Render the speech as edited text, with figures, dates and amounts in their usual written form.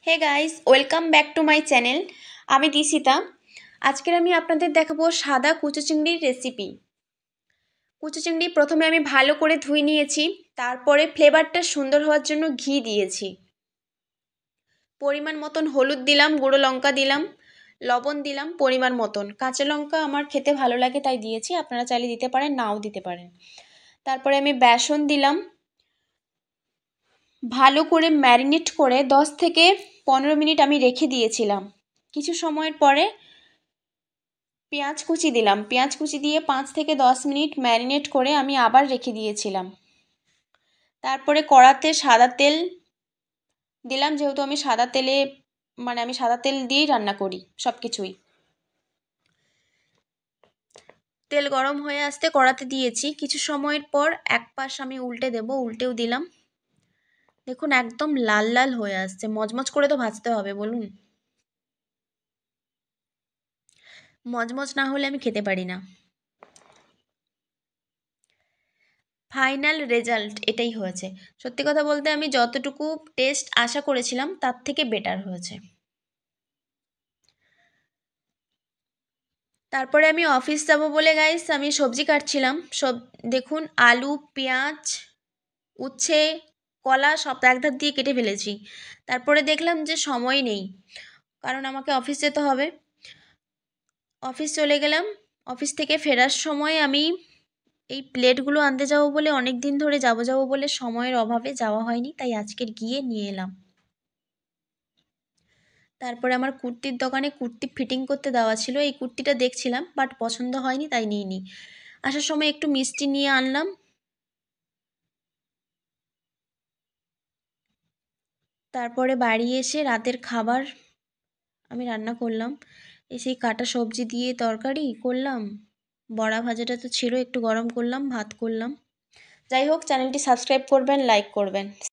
Hey guys, welcome back to my channel. আমি দিশিতা। আজকের আমি আপনাদের দেখাবো সাদা কুচো চিংড়ির রেসিপি। কুচো চিংড়ি প্রথমে আমি ভালো করে ধুয়ে নিয়েছি, তারপরে ফ্লেভারটা সুন্দর হওয়ার জন্য ঘি দিয়েছি। পরিমাণ মতন হলুদ দিলাম, গুঁড়ো লঙ্কা দিলাম, লবণ দিলাম পরিমাণ মতন। কাঁচা লঙ্কা আমার খেতে ভালো লাগে তাই দিয়েছি, আপনারা চাইলে দিতে পারেন, নাও দিতে পারেন। তারপরে আমি বেসন দিলাম। ভালো করে ম্যারিনেট করে 10 থেকে 15 মিনিট আমি রেখে দিয়েছিলাম। কিছু সময়ের পরে পেঁয়াজ কুচি দিলাম। পেঁয়াজ কুচি দিয়ে 5 থেকে 10 মিনিট ম্যারিনেট করে আমি আবার রেখে দিয়েছিলাম। তারপরে কড়াতে সাদা তেল দিলাম, যেহেতু আমি সাদা তেল দিয়েই রান্না করি সব কিছুই। তেল গরম হয়ে আসতে কড়াতে দিয়েছি। কিছু সময়ের পর এক পাশ আমি উল্টে দেব, উল্টেও দিলাম। দেখুন একদম লাল লাল হয়ে আসছে, মজমজ করে তো ভাজতে হবে বলুন। মজমজ না হলে আমি খেতে পারি না। ফাইনাল রেজাল্ট এটাই হয়েছে। সত্যি কথা বলতে আমি যতটুকু টেস্ট আশা করেছিলাম তার থেকে বেটার হয়েছে। তারপরে আমি অফিস যাব বলে গাইস আমি সবজি কাটছিলাম। দেখুন আলু, পেঁয়াজ, উচ্ছে, কলা সব এক ধার দিয়ে কেটে ফেলেছি। তারপরে দেখলাম যে সময় নেই, কারণ আমাকে অফিস যেতে হবে। অফিস চলে গেলাম। অফিস থেকে ফেরার সময় আমি এই প্লেটগুলো আনতে যাবো বলে অনেক দিন ধরে যাবো বলে সময়ের অভাবে যাওয়া হয়নি, তাই আজকের গিয়ে নিয়ে এলাম। তারপরে আমার কুর্তির দোকানে কুর্তি ফিটিং করতে দেওয়া ছিল, এই কুর্তিটা দেখছিলাম বাট পছন্দ হয়নি তাই নিইনি। আসার সময় একটু মিষ্টি নিয়ে আনলাম। তারপরে বাড়ি এসে রাতের খাবার আমি রান্না করলাম। সেই কাটা সবজি দিয়ে তরকারি করলাম, বড়া ভাজাটা তো ছিল একটু গরম করলাম, ভাত করলাম। যাই হোক, চ্যানেলটি সাবস্ক্রাইব করবেন, লাইক করবেন।